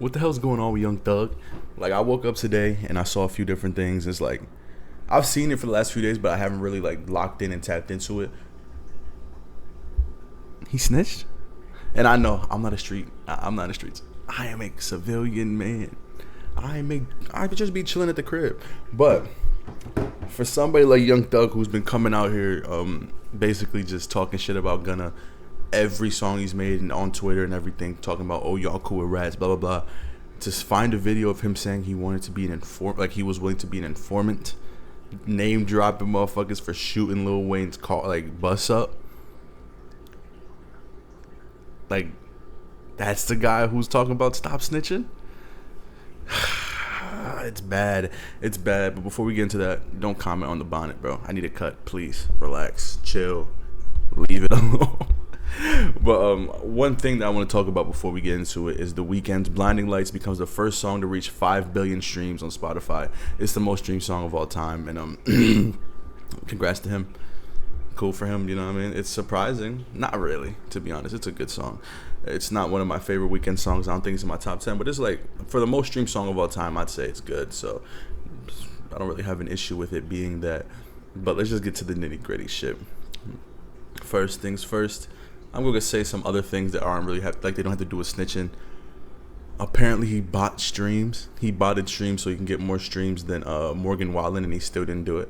What the hell's going on with Young Thug? Like, I woke up today and I saw a few different things. It's like I've seen it for the last few days, but I haven't really like locked in and tapped into it. He snitched, and I know I'm not a street. I'm not in the streets. I am a civilian man. I could just be chilling at the crib, but for somebody like Young Thug who's been coming out here, basically just talking shit about Gunna, every song he's made and on Twitter and everything, talking about, oh, y'all cool with rats, blah blah blah. Just find a video of him saying he wanted to be an like he was willing to be an informant, name dropping motherfuckers for shooting Lil Wayne's car, like bus up. Like, that's the guy who's talking about stop snitching. It's bad. It's bad. But before we get into that, don't comment on the bonnet, bro. I need a cut, please. Relax, chill, leave it alone. But one thing that I want to talk about before we get into it is The Weeknd's "Blinding Lights" becomes the first song to reach 5 billion streams on Spotify. It's the most streamed song of all time, and congrats to him. Cool for him, you know what I mean? It's surprising. Not really, to be honest. It's a good song. It's not one of my favorite Weeknd songs. I don't think it's in my top 10, but it's like, for the most streamed song of all time, I'd say it's good. So I don't really have an issue with it being that. But let's just get to the nitty gritty shit. First things first, I'm going to say some other things that aren't really, like they don't have to do with snitching. Apparently he bought streams. He botted streams so he can get more streams than Morgan Wallen, and he still didn't do it.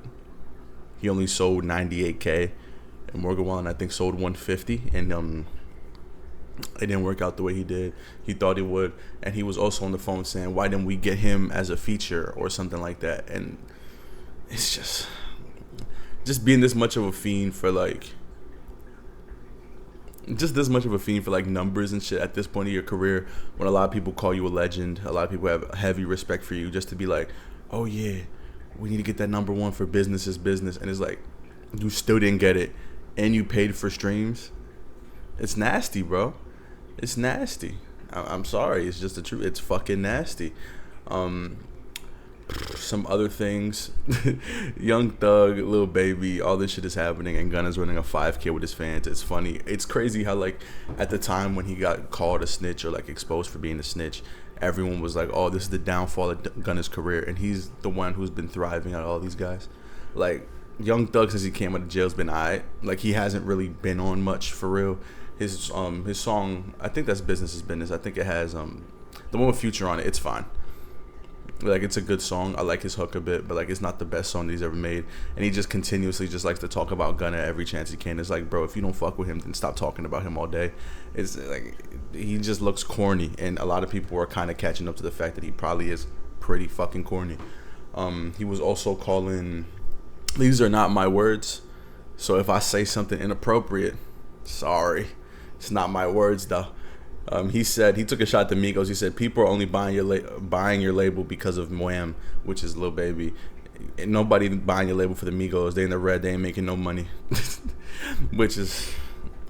He only sold 98K, and Morgan Wallen, I think, sold 150, and it didn't work out the way he did. He thought it would, and he was also on the phone saying, why didn't we get him as a feature or something like that? And it's just being this much of a fiend for like, just this much of a fiend for like numbers and shit at this point of your career, when a lot of people call you a legend, a lot of people have heavy respect for you, just to be like, oh yeah, we need to get that number one for business is business. And it's like, you still didn't get it, and you paid for streams. It's nasty, bro. It's nasty. I'm sorry. It's just the truth. It's fucking nasty. Some other things. Young Thug, Lil Baby, all this shit is happening, and Gunna's running a 5K with his fans. It's funny. It's crazy how, like, at the time when he got called a snitch or, like, exposed for being a snitch, everyone was like, oh, this is the downfall of Gunna's career, and he's the one who's been thriving out of all these guys. Like, Young Thug, since he came out of jail, has been aight. Like, he hasn't really been on much for real. His song, I think that's Business is Business. I think it has the one with Future on it. It's fine. Like, it's a good song. I like his hook a bit, but like, it's not the best song that he's ever made. And he just continuously just likes to talk about Gunna every chance he can. It's like, bro, if you don't fuck with him, then stop talking about him all day. It's like, he just looks corny, and a lot of people are kind of catching up to the fact that he probably is pretty fucking corny. He was also calling, these are not my words, so if I say something inappropriate, sorry, it's not my words though. He said, he took a shot to Migos. He said, people are only buying your label because of Wham, which is Lil Baby. And nobody buying your label for the Migos. They in the red. They ain't making no money. Which is,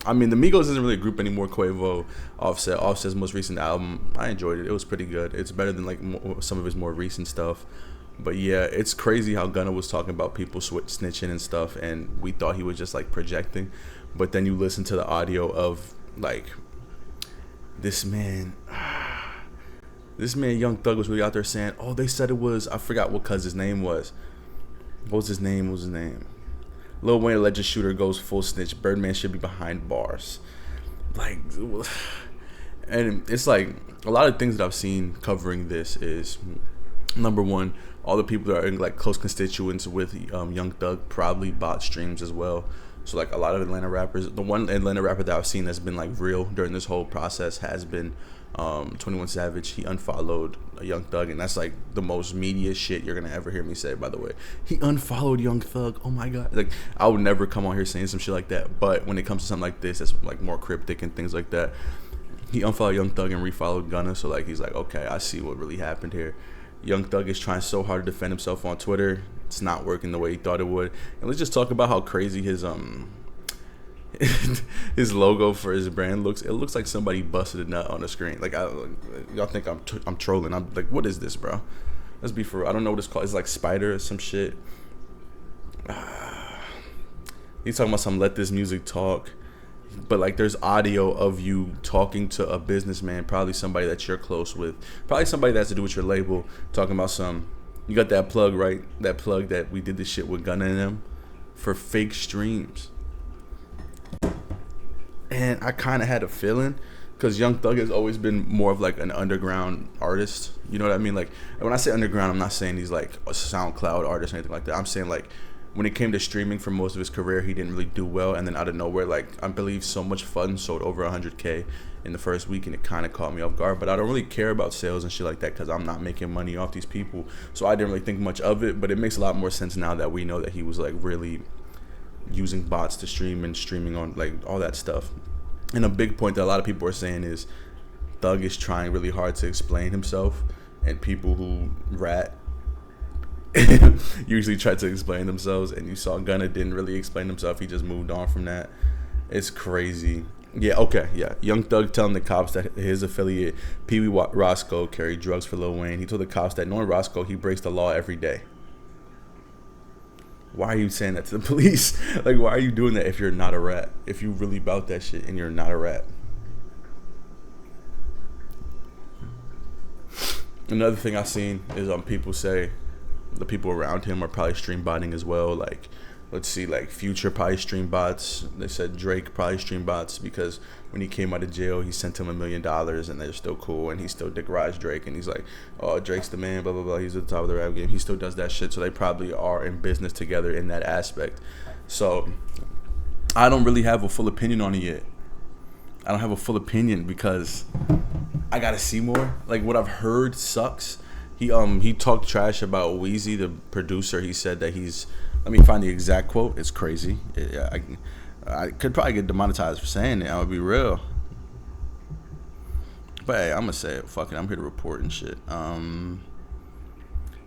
I mean, the Migos isn't really a group anymore. Quavo, Offset. Offset's most recent album, I enjoyed it. It was pretty good. It's better than like some of his more recent stuff. But yeah, it's crazy how Gunna was talking about people snitching and stuff, and we thought he was just like projecting. But then you listen to the audio of like, this man Young Thug was really out there saying, oh, they said it was, I forgot what cuz his name was. What was his name? Lil Wayne, alleged shooter, goes full snitch. Birdman should be behind bars. Like, and it's like, a lot of things that I've seen covering this is, number one, all the people that are in like close constituents with Young Thug probably bought streams as well. So like a lot of Atlanta rappers, the one Atlanta rapper that I've seen that's been like real during this whole process has been 21 Savage. He unfollowed Young Thug, and that's like the most media shit you're gonna ever hear me say, by the way. He unfollowed Young Thug. Oh my god. Like, I would never come on here saying some shit like that, but when it comes to something like this that's like more cryptic and things like that, he unfollowed Young Thug and refollowed Gunna. So like, he's like, okay, I see what really happened here. Young Thug is trying so hard to defend himself on Twitter. It's not working the way he thought it would. And let's just talk about how crazy his his logo for his brand looks. It looks like somebody busted a nut on the screen. Like, y'all think I'm trolling. I'm like, what is this, bro? Let's be for real. I don't know what it's called. It's like Spider or some shit. He's talking about some let this music talk. But like, there's audio of you talking to a businessman, probably somebody that you're close with, probably somebody that has to do with your label, talking about some. You got that plug, right? That plug that we did this shit with Gunna and them for fake streams. And I kind of had a feeling, because Young Thug has always been more of like an underground artist. You know what I mean? Like, when I say underground, I'm not saying he's like a SoundCloud artist or anything like that. I'm saying like, when it came to streaming for most of his career, he didn't really do well. And then out of nowhere, like, I believe So Much Fun sold over 100K in the first week, and it kind of caught me off guard. But I don't really care about sales and shit like that, because I'm not making money off these people. So I didn't really think much of it. But it makes a lot more sense now that we know that he was like really using bots to stream and streaming on like all that stuff. And a big point that a lot of people are saying is Thug is trying really hard to explain himself, and people who rat usually try to explain themselves, and you saw Gunna didn't really explain himself. He just moved on from that. It's crazy. Yeah, okay, yeah. Young Thug telling the cops that his affiliate, Pee Wee Roscoe, carried drugs for Lil Wayne. He told the cops that knowing Roscoe, he breaks the law every day. Why are you saying that to the police? Like, why are you doing that if you're not a rat? If you really about that shit and you're not a rat? Another thing I seen is people say the people around him are probably stream botting as well. Like, let's see, like Future probably stream bots. They said Drake probably stream bots, because when he came out of jail, he sent him $1 million, and they're still cool, and he still Dick Rides Drake, and he's like, oh, Drake's the man, blah blah blah. He's at the top of the rap game. He still does that shit, so they probably are in business together in that aspect. So I don't really have a full opinion on it yet. I don't have a full opinion because I gotta see more. Like, what I've heard sucks. He talked trash about Weezy, the producer. He said that he's, let me find the exact quote. It's crazy. I could probably get demonetized for saying it. I would be real. But hey, I'm gonna say it. Fuck it. I'm here to report and shit.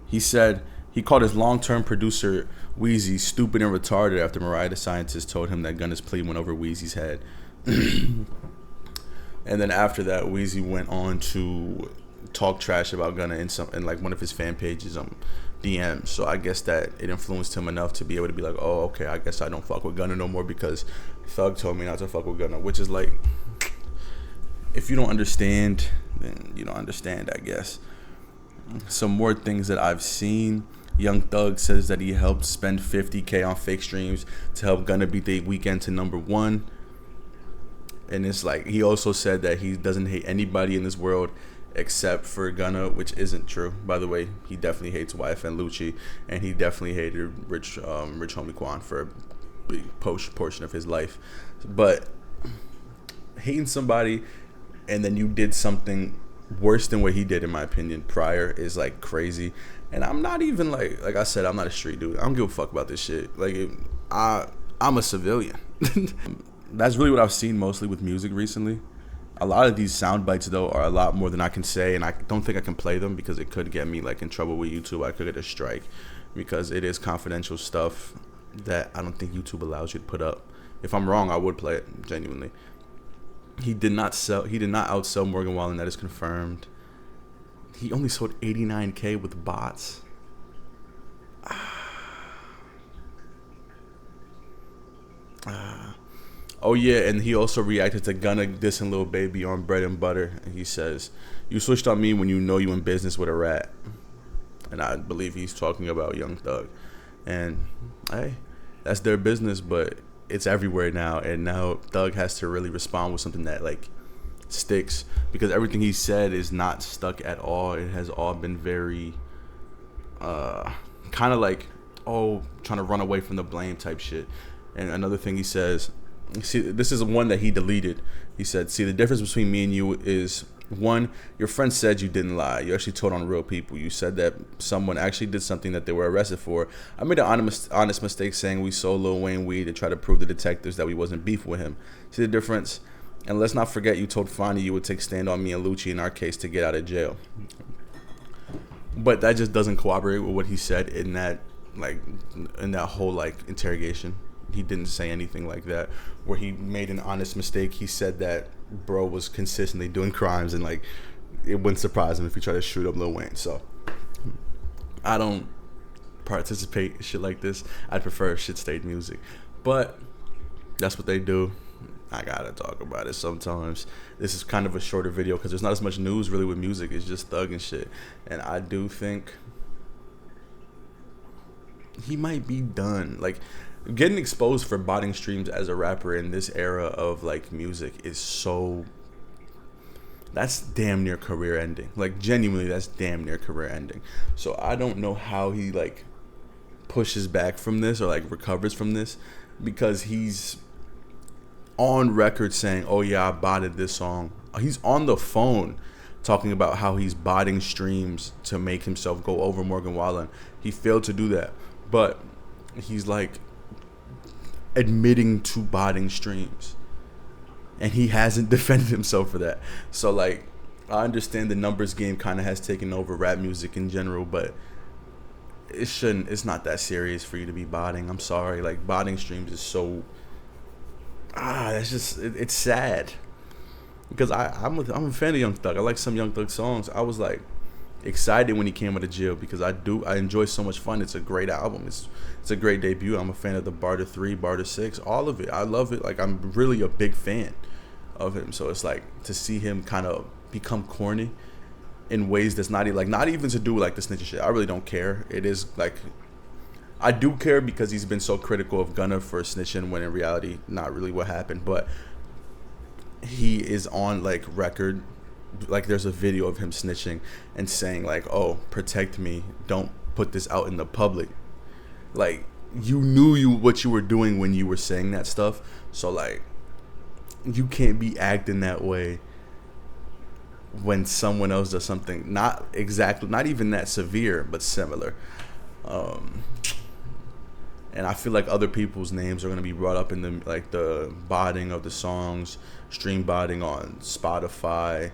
He said he called his long-term producer Weezy stupid and retarded after Mariah the Scientist told him that Gunna's plea went over Weezy's head. And then after that, Weezy went on to talk trash about Gunna in like one of his fan pages DMs. So I guess that it influenced him enough to be able to be like, oh, okay, I guess I don't fuck with Gunna no more because Thug told me not to fuck with Gunna. Which is like, if you don't understand, then you don't understand, I guess. Some more things that I've seen. Young Thug says that he helped spend $50K on fake streams to help Gunna beat the Weeknd to #1. And it's like, he also said that he doesn't hate anybody in this world except for Gunna, which isn't true. By the way, he definitely hates YFN Lucci, and he definitely hated Rich Homie Quan for a big portion of his life. But hating somebody and then you did something worse than what he did, in my opinion, prior, is like crazy. And I'm not even like I said, I'm not a street dude. I don't give a fuck about this shit. Like, I'm a civilian. That's really what I've seen mostly with music recently. A lot of these sound bites, though, are a lot more than I can say, and I don't think I can play them because it could get me like in trouble with YouTube. I could get a strike because it is confidential stuff that I don't think YouTube allows you to put up. If I'm wrong, I would play it genuinely. He did not outsell Morgan Wallen. That is confirmed. He only sold 89K with bots. Oh yeah, and he also reacted to Gunna dissing Lil Baby on Bread and Butter. And he says, "You switched on me when you know you in business with a rat." And I believe he's talking about Young Thug. And hey, that's their business, but it's everywhere now. And now Thug has to really respond with something that like sticks, because everything he said is not stuck at all. It has all been very kind of like, oh, trying to run away from the blame type shit. And another thing he says, see, this is one that he deleted. He said, "See, the difference between me and you is, one, your friend said you didn't lie. You actually told on real people. You said that someone actually did something that they were arrested for. I made an honest mistake saying we sold Lil Wayne weed to try to prove to detectives that we wasn't beef with him. See the difference? And let's not forget you told Fonny you would take stand on me and Lucci in our case to get out of jail." But that just doesn't cooperate with what he said in that whole like interrogation. He didn't say anything like that where he made an honest mistake. He said that bro was consistently doing crimes, and like it wouldn't surprise him if he tried to shoot up Lil Wayne. So I don't participate in shit like this. I'd prefer shit stayed music, but that's what they do. I gotta talk about it sometimes. This is kind of a shorter video because there's not as much news really with music. It's just thug and shit. And I do think he might be done. Like, getting exposed for botting streams as a rapper in this era of like music is so, that's damn near career ending. Like, genuinely, that's damn near career ending. So I don't know how he like pushes back from this or like recovers from this, because he's on record saying, oh yeah, I botted this song. He's on the phone talking about how he's botting streams to make himself go over Morgan Wallen. He failed to do that, but he's like admitting to botting streams, and he hasn't defended himself for that. So like, I understand the numbers game kind of has taken over rap music in general, but it's not that serious for you to be botting. I'm sorry, like, botting streams is so, that's just, it's sad, because I'm a fan of Young Thug. I like some Young Thug songs. I was like excited when he came out of jail, because I enjoy So Much Fun. It's a great album. It's a great debut. I'm a fan of the Barter 3, Barter 6, all of it. I love it. Like, I'm really a big fan of him. So it's like, to see him kind of become corny in ways that's not even to do with like the snitching shit. I really don't care. It is like, I do care because he's been so critical of Gunna for snitching, when in reality not really what happened. But he is on like record, like there's a video of him snitching and saying like, oh, protect me, don't put this out in the public. Like, you knew what you were doing when you were saying that stuff. So like, you can't be acting that way when someone else does something not even that severe, but similar. And I feel like other people's names are going to be brought up in the botting of the songs, stream botting on Spotify.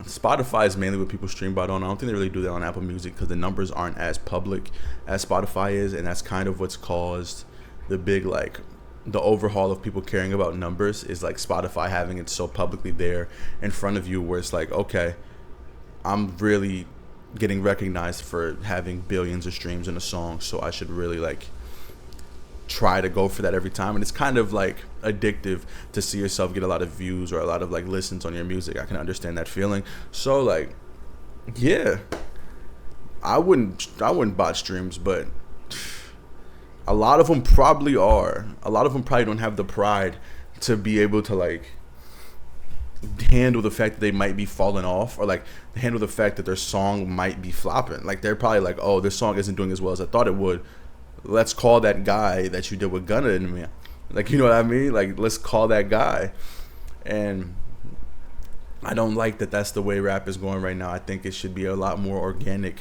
Spotify is mainly what people stream bot on. I don't think they really do that on Apple Music, because the numbers aren't as public as Spotify is, and that's kind of what's caused the big, like, the overhaul of people caring about numbers, is like Spotify having it so publicly there in front of you, where it's like, okay, I'm really getting recognized for having billions of streams in a song, so I should really like try to go for that every time. And it's kind of like addictive to see yourself get a lot of views or a lot of like listens on your music. I can understand that feeling. So like, yeah, I wouldn't bot streams, but a lot of them probably are. A lot of them probably don't have the pride to be able to like handle the fact that they might be falling off, or like handle the fact that their song might be flopping. Like, they're probably like, oh, this song isn't doing as well as I thought it would. Let's call that guy that you did with Gunna in me. Like, you know what I mean? Like, let's call that guy. And I don't like that that's the way rap is going right now. I think it should be a lot more organic.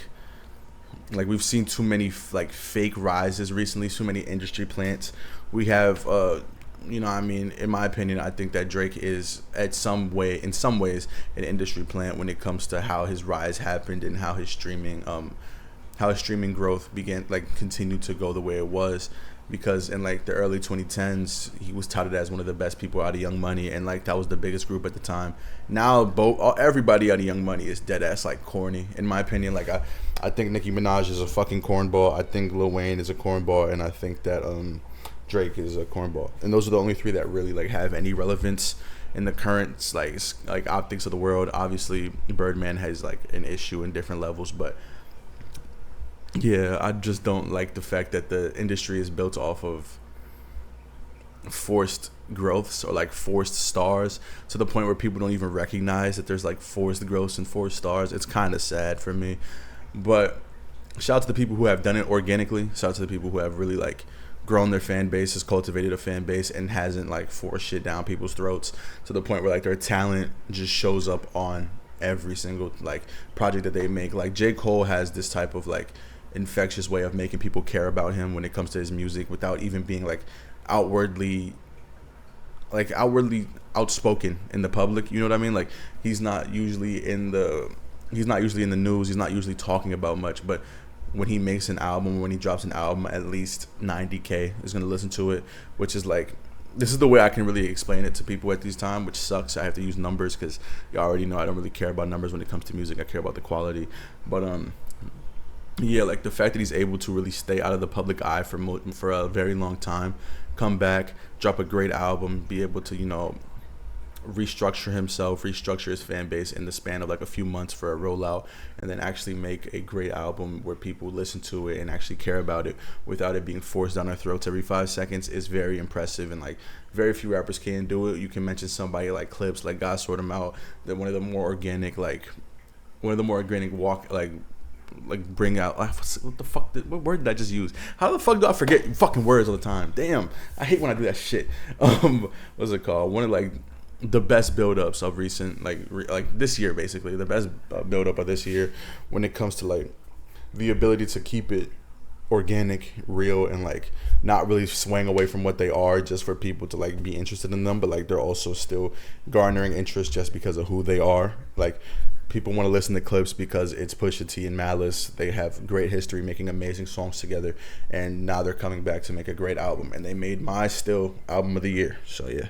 Like, we've seen too many like fake rises recently, too many industry plants. We have you know, I mean, in my opinion, I think that Drake is in some ways an industry plant when it comes to how his rise happened and how his streaming growth continued to go the way it was. Because in like the early 2010s, he was touted as one of the best people out of Young Money, and like that was the biggest group at the time. Now everybody out of Young Money is dead ass like corny, in my opinion. Like, I think Nicki Minaj is a fucking cornball. I think Lil Wayne is a cornball, and I think that Drake is a cornball. And those are the only three that really like have any relevance in the current like optics of the world. Obviously, Birdman has like an issue in different levels, but yeah, I just don't like the fact that the industry is built off of forced growths or like forced stars, to the point where people don't even recognize that there's like forced growths and forced stars. It's kind of sad for me. But shout out to the people who have done it organically. Shout out to the people who have really like grown their fan base, has cultivated a fan base, and hasn't like forced shit down people's throats to the point where like their talent just shows up on every single like project that they make. Like, J. Cole has this type of like infectious way of making people care about him when it comes to his music, without even being like outwardly outspoken in the public. You know what I mean? Like, he's not usually in the news. He's not usually talking about much, but when he makes an album, when he drops an album, at least 90K is going to listen to it, which is like, this is the way I can really explain it to people at this time, which sucks. I have to use numbers because you already know I don't really care about numbers when it comes to music. I care about the quality. But Yeah, like the fact that he's able to really stay out of the public eye for a very long time, come back, drop a great album, be able to restructure himself, restructure his fan base in the span of like a few months for a rollout, and then actually make a great album where people listen to it and actually care about it without it being forced down their throats every 5 seconds is very impressive. And like very few rappers can do it. You can mention somebody like Clips, like God Sort Him Out, that one of the more organic, walk bring out what the fuck what word did I just use? How the fuck do I forget fucking words all the time? Damn, I hate when I do that shit. What's it called? One of like the best build-ups of recent like this year, basically the best build-up of this year when it comes to like the ability to keep it organic, real, and like not really swaying away from what they are just for people to like be interested in them, but like they're also still garnering interest just because of who they are. Like people want to listen to Clips because it's Pusha T and Malice. They have great history making amazing songs together, and now they're coming back to make a great album, and they made my still album of the year. So yeah.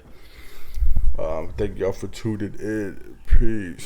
Thank y'all for tuning in. Peace.